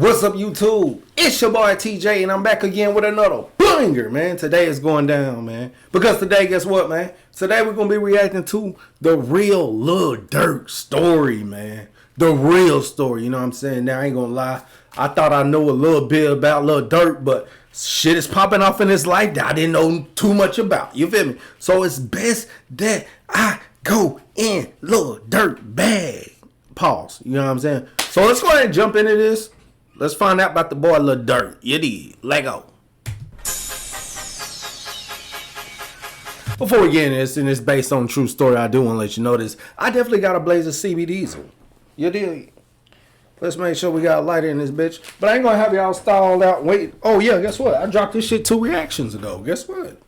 What's up, YouTube? It's your boy TJ, and I'm back again with another banger, man. Today is going down, man. Because today, guess what, man? Today we're going to be reacting to the real Lil Durk story, man. The real story, you know what I'm saying? Now, I ain't going to lie. I thought I knew a little bit about Lil Durk, but shit is popping off in his life that I didn't know too much about. You feel me? So it's best that I go in Lil Durk bag. Pause. You know what I'm saying? So let's go ahead and jump into this. Let's find out about the boy Lil Durk. You dig? Let go. Before we get into this, and it's based on a true story, I do want to let you know this. I definitely got a blaze of CB diesel. You dig? Let's make sure we got a lighter in this bitch. But I ain't gonna have y'all stalled out. Wait. Oh yeah, guess what? I dropped this shit 2 reactions ago. Guess what?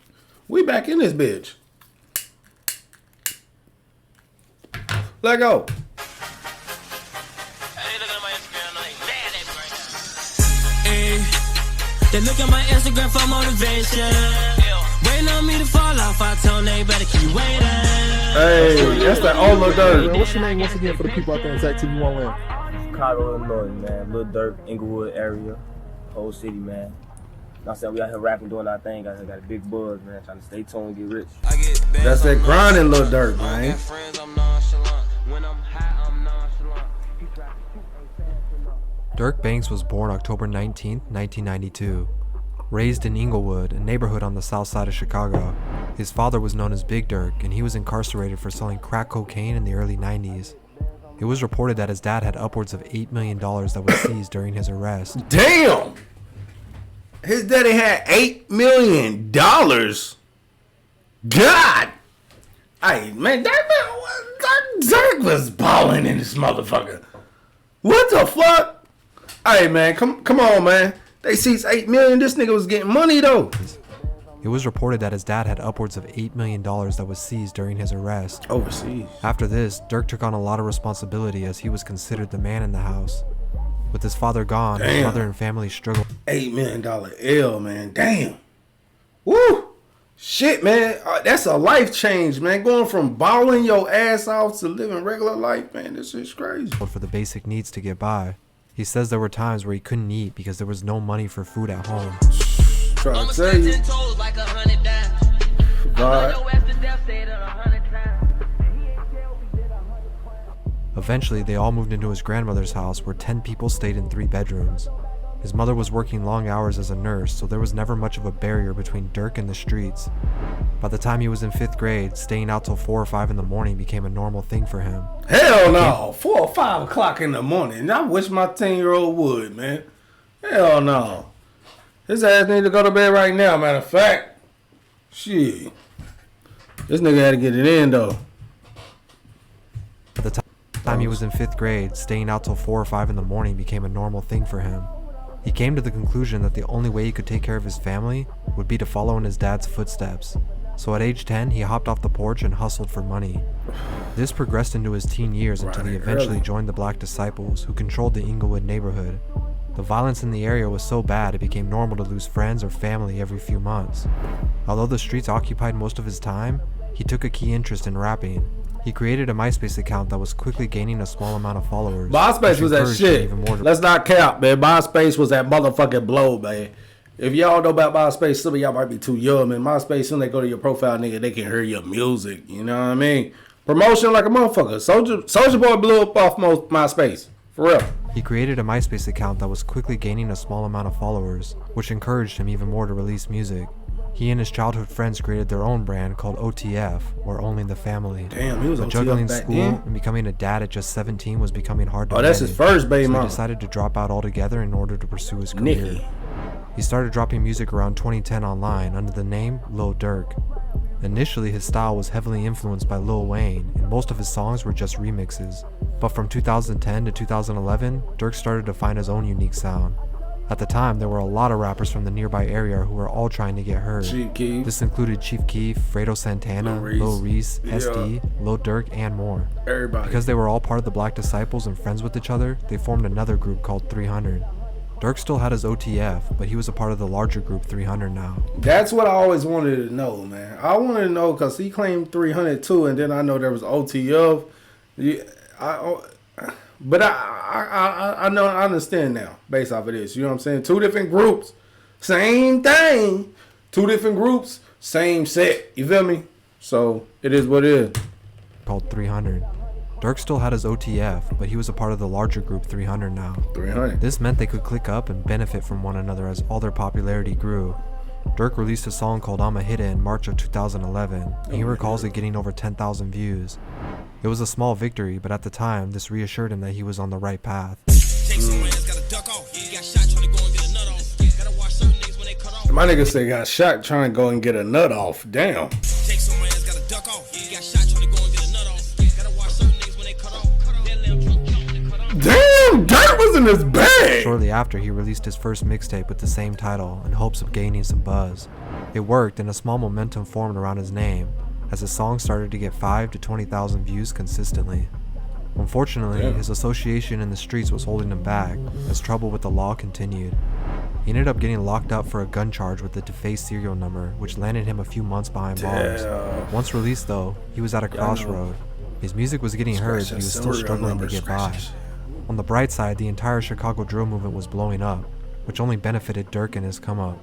We back in this bitch. Let go. They look at my Instagram for motivation. Waiting on me to fall off. I told they better keep waiting. Hey, that's that old Lil Durk. What's your name once again for the people out there in HopTV one land? Chicago, Illinois, man. Lil Durk, Inglewood area, whole city, man. I'm saying we out here rapping, doing our thing. Got a big buzz, man. Trying to stay tuned, get rich. That's that grinding Lil Durk, man. Durk Banks was born October 19, 1992. Raised in Inglewood, a neighborhood on the south side of Chicago, his father was known as Big Durk, and he was incarcerated for selling crack cocaine in the early 90s. It was reported that his dad had upwards of $8 million that was seized during his arrest. Damn! His daddy had $8 million. God! Hey, man, that Durk was balling in this motherfucker. What the fuck? Hey, man, come on, man. They seized $8 million. This nigga was getting money, though. It was reported that his dad had upwards of $8 million that was seized during his arrest. Overseas. After this, Durk took on a lot of responsibility as he was considered the man in the house. With his father gone, his mother and family struggled. $8 million L, man. Damn. Woo. Shit, man. That's a life change, man. Going from balling your ass off to living regular life, man. This is crazy. For the basic needs to get by. He says there were times where he couldn't eat because there was no money for food at home. Trying to tell you. God. Eventually, they all moved into his grandmother's house where 10 people stayed in 3 bedrooms. His mother was working long hours as a nurse, so there was never much of a barrier between Durk and the streets. By the time he was in 5th grade, staying out till 4 or 5 in the morning became a normal thing for him. Hell no. 4 or 5 o'clock in the morning. I wish my 10-year-old would, man. Hell no. His ass need to go to bed right now, matter of fact. Shit. This nigga had to get it in, though. By the time he was in 5th grade, staying out till 4 or 5 in the morning became a normal thing for him. He came to the conclusion that the only way he could take care of his family would be to follow in his dad's footsteps. So at age 10, he hopped off the porch and hustled for money. This progressed into his teen years until he eventually joined the Black Disciples, who controlled the Inglewood neighborhood. The violence in the area was so bad it became normal to lose friends or family every few months. Although the streets occupied most of his time, he took a key interest in rapping. He created a MySpace account that was quickly gaining a small amount of followers. MySpace was that shit. Let's not cap, man. MySpace was that motherfucking blow, man. If y'all know about MySpace, some of y'all might be too young, man. MySpace, soon they go to your profile, nigga, they can hear your music. You know what I mean? Promotion like a motherfucker. Soulja Boy blew up off MySpace. For real. He created a MySpace account that was quickly gaining a small amount of followers, which encouraged him even more to release music. He and his childhood friends created their own brand called OTF, or Only the Family. Damn, he was but OTF juggling back school then? and becoming a dad at just 17 was becoming hard to manage. That's his first baby mom. So he decided to drop out altogether in order to pursue his career. He started dropping music around 2010 online under the name Lil Durk. Initially, his style was heavily influenced by Lil Wayne, and most of his songs were just remixes. But from 2010 to 2011, Durk started to find his own unique sound. At the time, there were a lot of rappers from the nearby area who were all trying to get heard. This included Chief Keef, Fredo Santana, Lil Reese, SD, Lil Durk, and more. Because they were all part of the Black Disciples and friends with each other, they formed another group called 300. Durk still had his OTF, but he was a part of the larger group 300 now. That's what I always wanted to know, man. I wanted to know because he claimed 300 too, and then I know there was OTF. But I know, I understand now based off of this. You know what I'm saying? Two different groups, same thing. Two different groups, same set. You feel me? So it is what it is. Called 300. Durk still had his OTF, but he was a part of the larger group 300 now. 300. This meant they could click up and benefit from one another as all their popularity grew. Durk released a song called I'ma Hit It in March of 2011, and he recalls it getting over 10,000 views. It was a small victory, but at the time, this reassured him that he was on the right path. My nigga say got shot trying to go and get a nut off. Damn. Damn, Durk was in his bag. Shortly after, he released his first mixtape with the same title in hopes of gaining some buzz. It worked, and a small momentum formed around his name, as his song started to get 5,000 to 20,000 views consistently. Unfortunately, his association in the streets was holding him back, as trouble with the law continued. He ended up getting locked up for a gun charge with a defaced serial number, which landed him a few months behind bars. Once released though, he was at a crossroad. His music was getting heard, but he was still struggling to get by. On the bright side, the entire Chicago drill movement was blowing up, which only benefited Durk and his come up.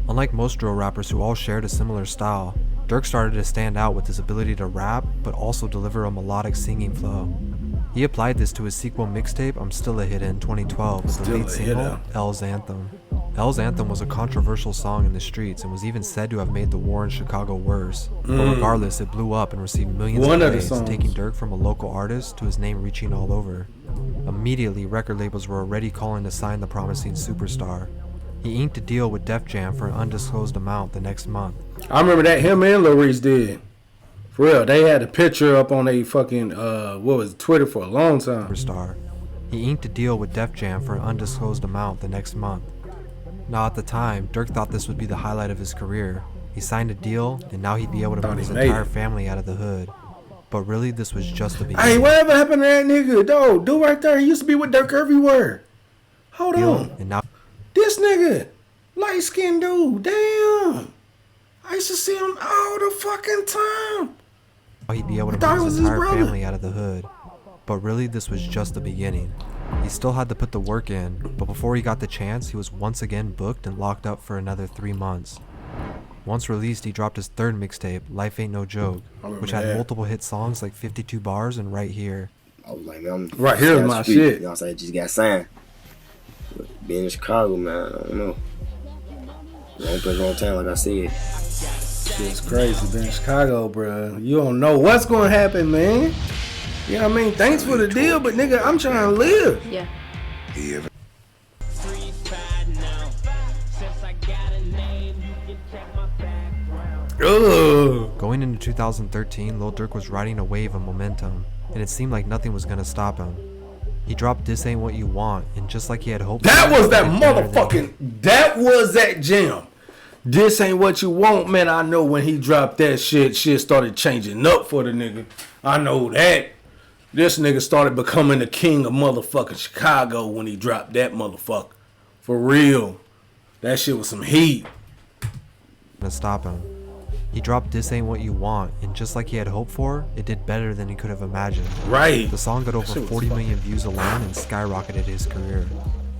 Unlike most drill rappers who all shared a similar style, Durk started to stand out with his ability to rap, but also deliver a melodic singing flow. He applied this to his sequel mixtape, I'm Still a Hit in 2012 with the lead single, L's Anthem. L's Anthem was a controversial song in the streets and was even said to have made the war in Chicago worse. But regardless, it blew up and received millions of plays, taking Durk from a local artist to his name reaching all over. Immediately, record labels were already calling to sign the promising superstar. He inked a deal with Def Jam for an undisclosed amount the next month. I remember that him and Lil Reese did. For real, they had a picture up on a fucking, Twitter for a long time. Superstar. He inked a deal with Def Jam for an undisclosed amount the next month. Now at the time, Durk thought this would be the highlight of his career. He signed a deal, and now he'd be able to bring his entire family out of the hood. But really, this was just the beginning. Hey, whatever happened to that nigga? Dude right there, he used to be with Durk everywhere. Hold on. And now This nigga, light-skinned dude, damn. I used to see him all the fucking time. he'd be able to bring his entire family out of the hood. But really, this was just the beginning. He still had to put the work in, but before he got the chance, he was once again booked and locked up for another 3 months. Once released, he dropped his third mixtape, Life Ain't No Joke, which had multiple hit songs like 52 Bars and Right Here. I was like, man, Right Here's my shit. You know what I'm saying? Just got signed. But being in Chicago, man, I don't know. Wrong place, wrong time, like I said. It's crazy being in Chicago, bro. You don't know what's going to happen, man. You know what I mean? Thanks for the deal, but nigga, I'm trying to live. Yeah. Ugh. Going into 2013, Lil Durk was riding a wave of momentum, and it seemed like nothing was gonna stop him. He dropped This Ain't What You Want, and just like he had hoped, that was that motherfucking, that was that jam. This Ain't What You Want, man. I know when he dropped that shit started changing up for the nigga. I know that. This nigga started becoming the king of motherfucking Chicago when he dropped that motherfucker. For real. That shit was some heat. to stop him. He dropped This Ain't What You Want, and just like he had hoped for, it did better than he could have imagined. Right. The song got over 40 million views alone and skyrocketed his career.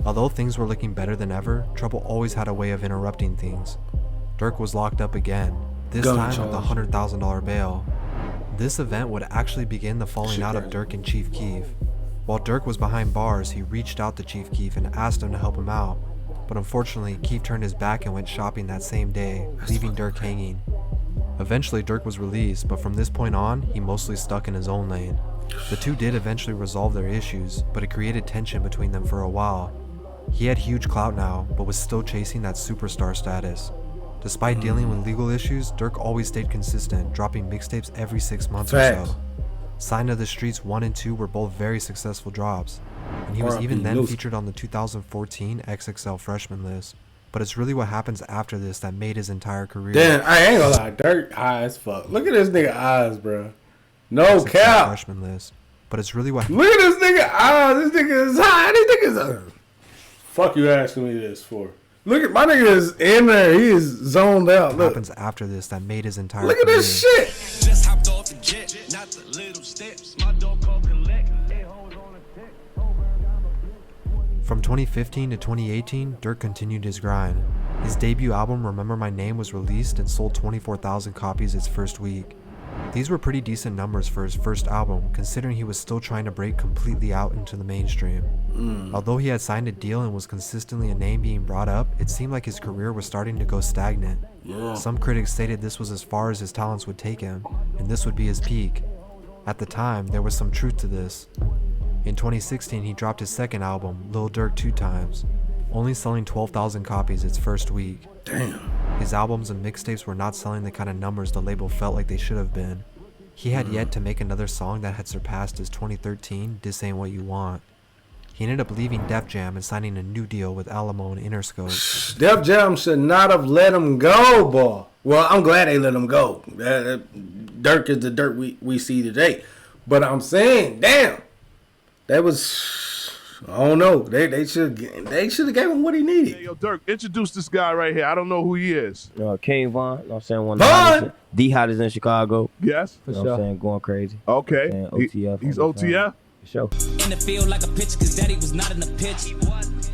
Although things were looking better than ever, trouble always had a way of interrupting things. Durk was locked up again, this time with a $100,000 bail. This event would actually begin the falling out of Durk and Chief Keef. While Durk was behind bars, he reached out to Chief Keef and asked him to help him out. But unfortunately, Keef turned his back and went shopping that same day, leaving Durk hanging. Eventually, Durk was released, but from this point on, he mostly stuck in his own lane. The two did eventually resolve their issues, but it created tension between them for a while. He had huge clout now, but was still chasing that superstar status. Despite dealing with legal issues, Durk always stayed consistent, dropping mixtapes every 6 months or so. Sign to the Streets 1 and 2 were both very successful drops, and he was even then featured on the 2014 XXL Freshman list. But it's really what happens after this that made his entire career. Damn, I ain't gonna lie, Durk high as fuck. Look at this nigga eyes, bro. No cap. Freshman list. But it's really what. Look at this nigga eyes. This nigga is high. This nigga is. Fuck you asking me this for? Look at my nigga is in there. He is zoned out. Look. Happens after this that made his entire Look at career. this shit. Just hopped off the jet, not the little steps. My dog called collect. It holds on a tick. From 2015 to 2018, Durk continued his grind. His debut album, Remember My Name, was released and sold 24,000 copies its first week. These were pretty decent numbers for his first album, considering he was still trying to break completely out into the mainstream. Although he had signed a deal and was consistently a name being brought up, it seemed like his career was starting to go stagnant. Some critics stated this was as far as his talents would take him, and this would be his peak. At the time, there was some truth to this. In 2016, he dropped his second album, Lil Durk 2 Times, only selling 12,000 copies its first week. Damn. His albums and mixtapes were not selling the kind of numbers the label felt like they should have been. He had yet to make another song that had surpassed his 2013 This Ain't What You Want. He ended up leaving Def Jam and signing a new deal with Alamo and Interscope. Def Jam should not have let him go, boy. Well, I'm glad they let him go. Durk is the Durk we see today. But I'm saying, damn, that was, I don't know. They should have gave him what he needed. Hey, yo, Durk, introduce this guy right here. I don't know who he is. King Von, you know what I'm saying? One of Von? the hottest in Chicago. Yes? You know what I'm saying? Going crazy. Okay. You know what I'm saying? OTF. He's OTF? For sure. In the field like a pitch, cause daddy was not in the pitch.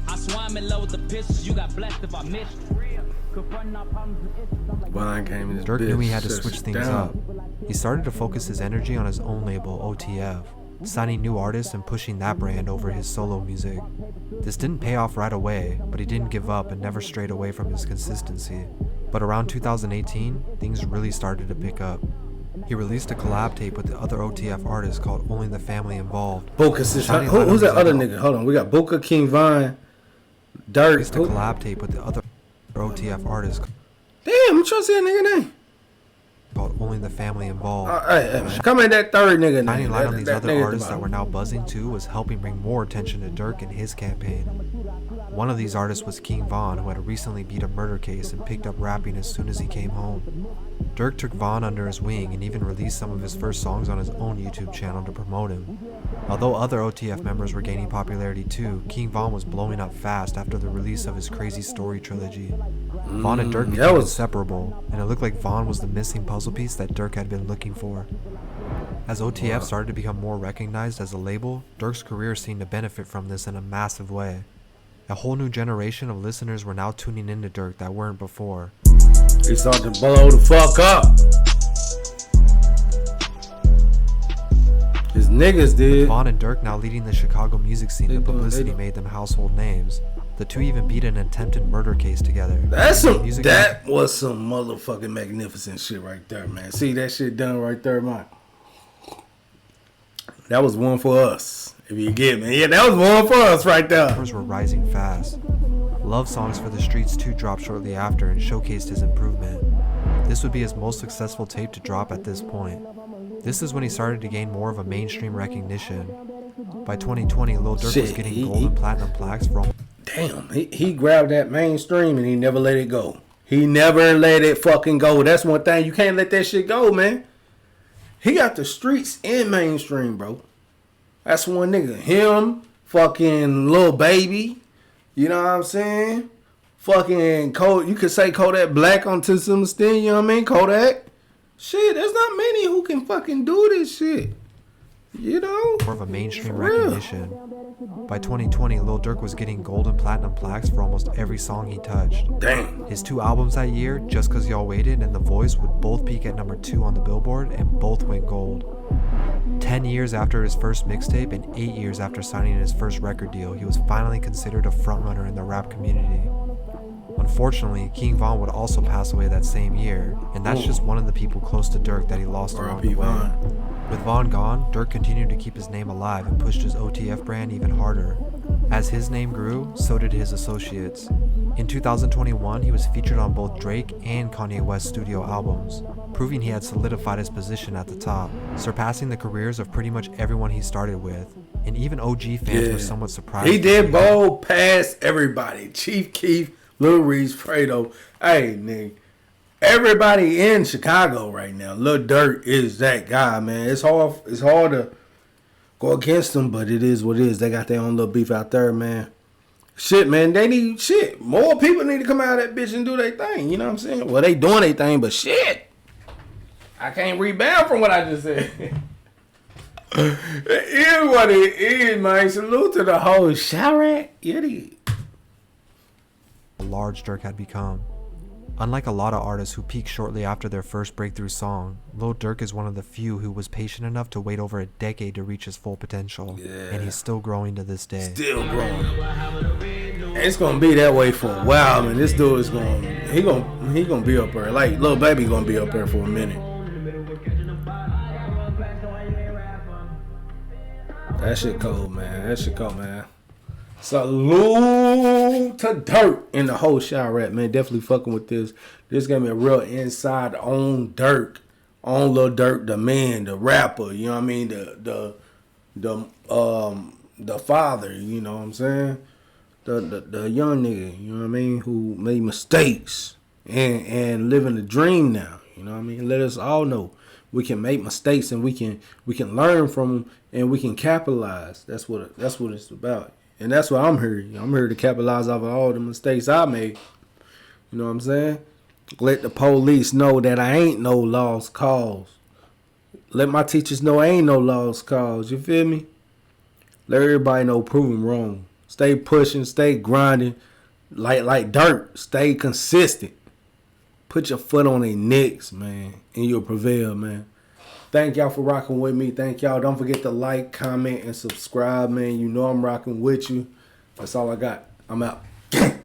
I swam in love with the pitches, you got blessed if I missed. Von came in this Durk bitch, knew he had to shut switch it things down. up. He started to focus his energy on his own label, OTF, signing new artists and pushing that brand over his solo music. This didn't pay off right away, but he didn't give up and never strayed away from his consistency. But around 2018, things really started to pick up. He released a collab tape with the other OTF artists called Only the Family Involved. Who's that other nigga? Hold on, we got Booker, King Von, Durk. Released a collab tape with the other OTF artists Damn, I'm trying to say a nigga name. called Only the Family Involved. Hey, come in that third nigga Shining name. light on these other nigga artists that were now buzzing too was helping bring more attention to Durk and his campaign. One of these artists was King Von, who had recently beat a murder case and picked up rapping as soon as he came home. Durk took Von under his wing and even released some of his first songs on his own YouTube channel to promote him. Although other OTF members were gaining popularity too, King Von was blowing up fast after the release of his Crazy Story trilogy. Von and Durk became inseparable, and it looked like Von was the missing puzzle piece that Durk had been looking for. As OTF started to become more recognized as a label, Durk's career seemed to benefit from this in a massive way. A whole new generation of listeners were now tuning into Durk that weren't before. He started to blow the fuck up. His niggas did. Von and Durk now leading the Chicago music scene, the publicity made them household names. The two even beat an attempted murder case together. That was some motherfucking magnificent shit right there, man. See that shit done right there, man. That was one for us, if you get me. Yeah, that was one for us right there. Numbers were rising fast. Love Songs for the Streets 2 dropped shortly after and showcased his improvement. This would be his most successful tape to drop at this point. This is when he started to gain more of a mainstream recognition. By 2020, Lil Durk was getting gold and platinum plaques for almost... Damn, he grabbed that mainstream and he never let it go. He never let it fucking go. That's one thing. You can't let that shit go, man. He got the streets in mainstream, bro. That's one nigga. Him, fucking Lil Baby. You know what I'm saying? Fucking you could say Kodak Black onto some extent, you know what I mean? Kodak. Shit, there's not many who can fucking do this shit. You know? More of a mainstream recognition. By 2020, Lil Durk was getting gold and platinum plaques for almost every song he touched. Damn. His two albums that year, Just Cause Y'all Waited and The Voice, would both peak at number 2 on the Billboard and both went gold. 10 years after his first mixtape and 8 years after signing his first record deal, he was finally considered a frontrunner in the rap community. Unfortunately, King Von would also pass away that same year, and that's just one of the people close to Durk that he lost along the way. With Von gone, Durk continued to keep his name alive and pushed his OTF brand even harder. As his name grew, so did his associates. In 2021, he was featured on both Drake and Kanye West's studio albums, proving he had solidified his position at the top, surpassing the careers of pretty much everyone he started with, and even OG fans were somewhat surprised. He did bowl past everybody. Chief Keef, Lil Reese, Fredo. Hey, nigga. Everybody in Chicago right now, Lil Durk is that guy, man. It's hard to go against them, but it is what it is. They got their own little beef out there, man. Shit, man, they need shit. More people need to come out of that bitch and do their thing. You know what I'm saying? Well, they doing their thing, but shit, I can't rebound from what I just said. It is what it is, man. Salute to the whole Chirac. Idiot. Large Durk had become. Unlike a lot of artists who peak shortly after their first breakthrough song, Lil Durk is one of the few who was patient enough to wait over a decade to reach his full potential. Yeah. And he's still growing to this day. Still growing. It's gonna be that way for a while, man. This dude is he gonna be up there. Like Lil Baby gonna be up there for a minute. That shit cold, man. That shit cold, man. Salute to Durk and the whole Chirac, man. Definitely fucking with this. This gave me a real inside on Durk, on Lil Durk, the man, the rapper. You know what I mean? The father. You know what I'm saying? The young nigga. You know what I mean? Who made mistakes and living the dream now. You know what I mean? Let us all know we can make mistakes and we can learn from them and we can capitalize. That's what it's about. And that's why I'm here. I'm here to capitalize off of all the mistakes I made. You know what I'm saying? Let the police know that I ain't no lost cause. Let my teachers know I ain't no lost cause. You feel me? Let everybody know prove them wrong. Stay pushing, stay grinding. Like Durk, stay consistent. Put your foot on their necks, man, and you'll prevail, man. Thank y'all for rocking with me. Thank y'all. Don't forget to like, comment, and subscribe, man. You know I'm rocking with you. That's all I got. I'm out.